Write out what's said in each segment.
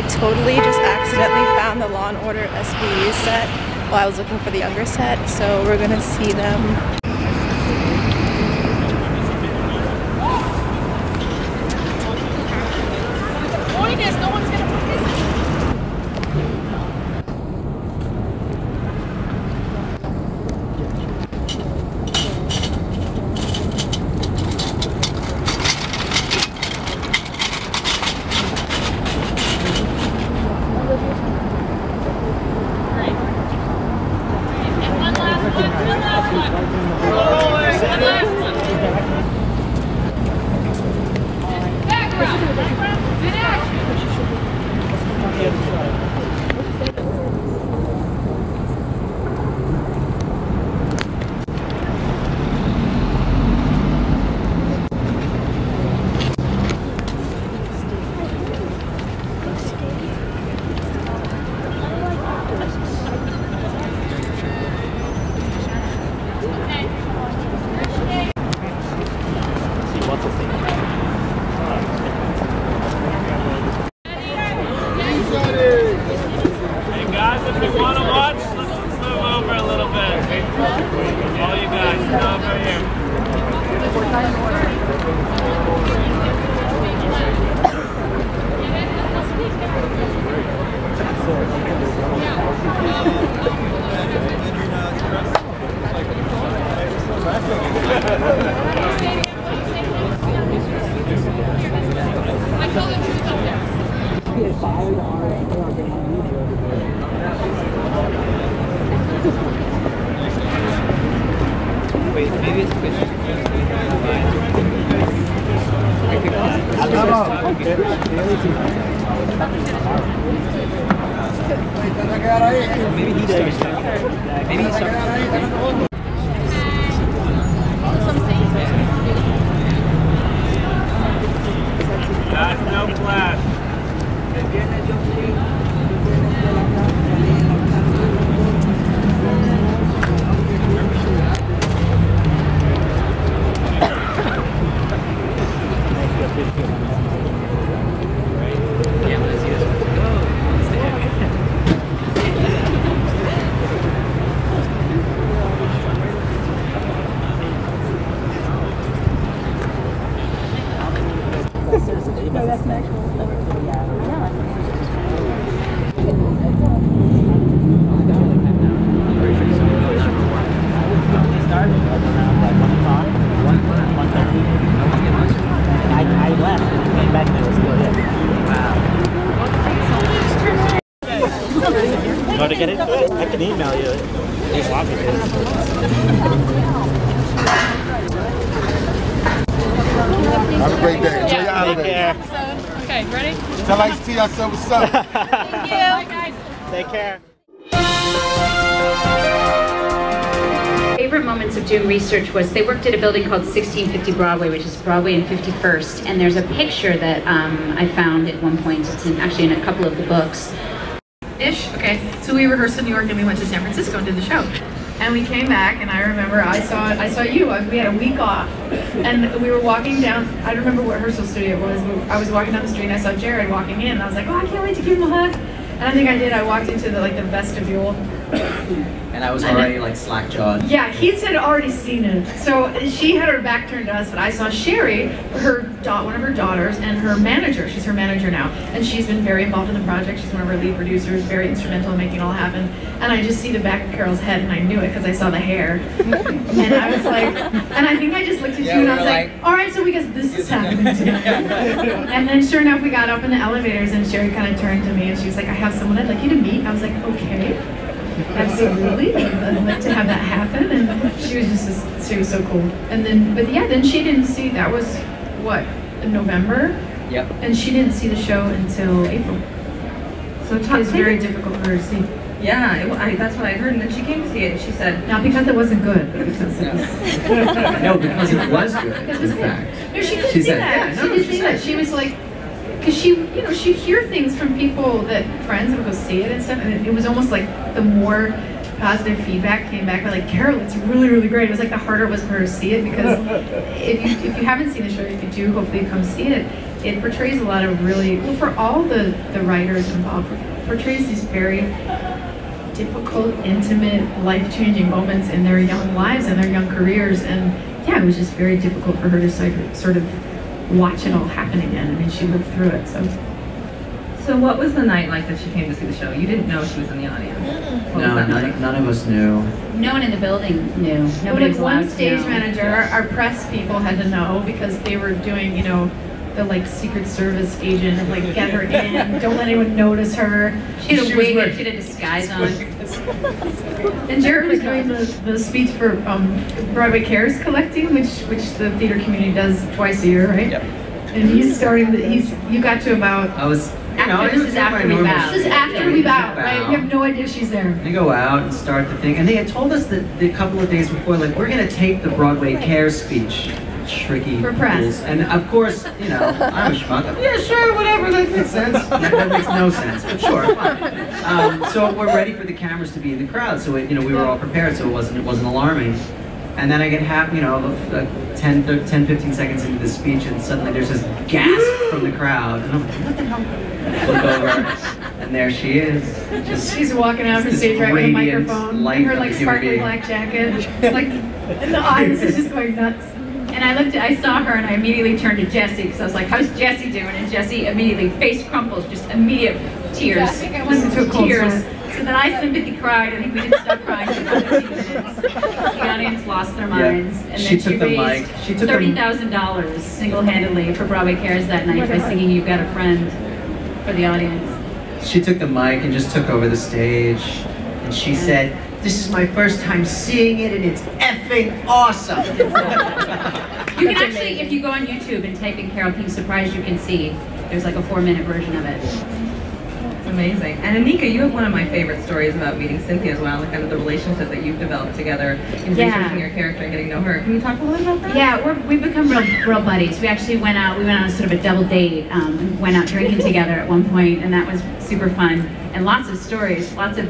totally just accidentally found the Law & Order SVU set while I was looking for the younger set, so we're gonna see them. Wait, maybe it's fish. Maybe he's maybe he's no flash. To get into it, I can email you. Have a great day. Enjoy your holiday. Okay, ready? Tell Ice-T I said what's up. Thank you. Take care. Favorite moments of doing research was they worked at a building called 1650 Broadway, which is Broadway and 51st, and there's a picture that I found at one point. It's actually in a couple of the books. Okay, so we rehearsed in New York and we went to San Francisco and did the show. And we came back and I remember I saw you. We had a week off and we were walking down, I don't remember what rehearsal studio it was, but I was walking down the street and I saw Jarrod walking in and I was like, oh, I can't wait to give him a hug. And I think I did. I walked into the vestibule. And I was already like slack-jawed. Yeah, Keith had already seen it. So she had her back turned to us, but I saw Sherry, one of her daughters, and her manager. She's her manager now. And she's been very involved in the project. She's one of our lead producers, very instrumental in making it all happen. And I just see the back of Carol's head, and I knew it because I saw the hair. And I was like, and I think I just looked at you and I was like, all right, so we guess this is happening today. And then sure enough, we got up in the elevators and Sherry kind of turned to me and she was like, I have someone I'd like you to meet. I was like, okay. Absolutely, I'd like to have that happen, and she was so cool. And then, but yeah, then she didn't see, that was, what, in November? Yep. And she didn't see the show until April. So it was very difficult for her to see. Yeah, that's what I heard, and then she came to see it, and she said... Not because it wasn't good, but because it was... No, because it was good, it was in good. fact. No, she did say that. She did say that. She was like... Because she'd hear things from people that friends would go see it and stuff, and it was almost like the more positive feedback came back, like, Carol, it's really, really great. It was like the harder it was for her to see it, because if you haven't seen the show, if you do, hopefully you come see it. it portrays a lot of really, well, for all the writers involved, it portrays these very difficult, intimate, life-changing moments in their young lives and their young careers. And yeah, it was just very difficult for her to sort of watch it all happen again. I mean, she lived through it, so. So what was the night like that she came to see the show? You didn't know she was in the audience. No, none of us knew. No one in the building knew. Nobody was allowed one stage to know. manager, our press people had to know because they were doing, you know, the like Secret Service agent, like get her in, don't let anyone notice her. She had a wig and she had a disguise on. And Jarrod was doing the speech for Broadway Cares Collecting, which the theater community does twice a year, right? Yep. And he's starting you got to about. I was, you know, This is after we bow. This is after we bow, right? We have no idea she's there. They go out and start the thing, and they had told us that a couple of days before, like, we're gonna tape the Broadway Cares speech. Tricky For press. rules. And of course, you know, I'm a schmuck. Yeah, sure, whatever, that makes sense. That makes no sense, but sure, fine. So we're ready for the cameras to be in the crowd, so we were all prepared, so it wasn't alarming. And then I get 10, 15 seconds into the speech, and suddenly there's this gasp from the crowd, and I'm like, what the hell? Look over, and there she is. She's walking out her this stage right with a radiant microphone, light in her of like a human sparkly being. black jacket, like, and the eyes is just going nuts. And I saw her and I immediately turned to Jessie because I was like, how's Jessie doing? And Jessie immediately, face crumples, just immediate tears. Yeah, I think I went into a cold tears. sweat. So then I sympathy cried. I think we didn't stop crying for about 15 minutes. The audience lost their minds. And then She took the mic. raised She took the- $30,000 single-handedly for Broadway Cares that night by singing You've Got a Friend for the audience. She took the mic and just took over the stage, and she said, "This is my first time seeing it, and it's effing awesome." You can actually, if you go on YouTube and type in Carole King Surprise, you can see there's like a 4-minute version of it. It's amazing. And Anika, you have one of my favorite stories about meeting Cynthia as well, and kind of the relationship that you've developed together in researching your character and getting to know her. Can you talk a little bit about that? Yeah, we've become real buddies. We actually went out on sort of a double date, went out drinking together at one point, and that was super fun. And lots of stories, lots of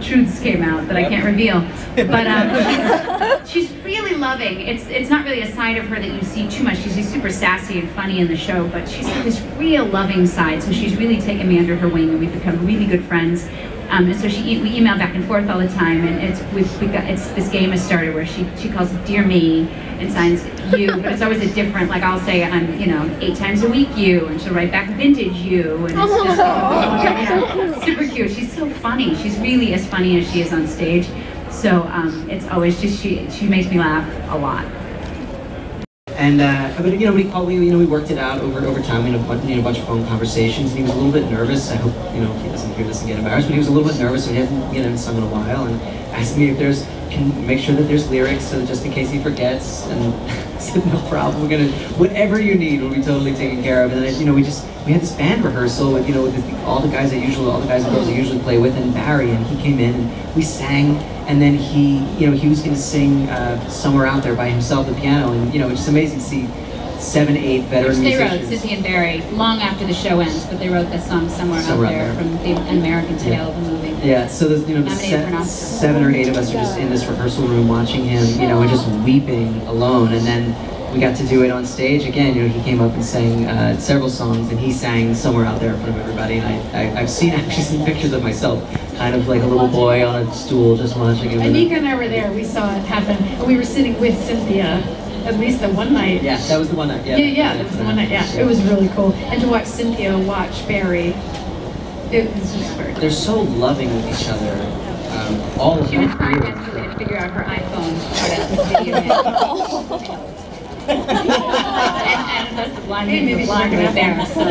truths came out that I can't reveal. But she's really loving. It's not really a side of her that you see too much. She's super sassy and funny in the show, but she's got this real loving side. So she's really taken me under her wing, and we've become really good friends. And so we email back and forth all the time, and this game has started where she calls it Dear Me and signs you, but it's always a different, like I'll say I'm 8 times a week you, and she'll write back vintage you, and it's just super cute. She's so funny. She's really as funny as she is on stage. So it's always just she makes me laugh a lot. And but we worked it out over time. We had a bunch of phone conversations, and he was a little bit nervous. I hope he doesn't hear this and get embarrassed. But he was a little bit nervous, and he hadn't sung in a while, and asked me if can make sure that there's lyrics, so just in case he forgets. And I said, no problem. We're gonna whatever you need will be totally taken care of. And then we had this band rehearsal with all the guys and girls I usually play with, and Barry, and he came in and we sang. And then he was going to sing Somewhere Out There by himself, the piano, and it's just amazing to see 7, 8 veteran They musicians. wrote, Cynthia and Barry, long after the show ends, but they wrote that song Somewhere Out There from the American Tail of the movie. Yeah, so the 7 or 8 of us are just in this rehearsal room watching him, and just weeping alone. And then we got to do it on stage again. He came up and sang several songs, and he sang Somewhere Out There in front of everybody. And I've actually seen pictures of myself, kind of like a little boy on a stool just watching him. Anika and I were there. We saw it happen. And we were sitting with Cynthia, at least the one night. Yeah, that was the one night. Yeah, that was the one night. Yeah, it was really cool. And to watch Cynthia watch Barry, it was just very cool. They're so loving with each other. All of She was them. trying desperately to figure out her iPhone how to video it. and that's the blind right there. So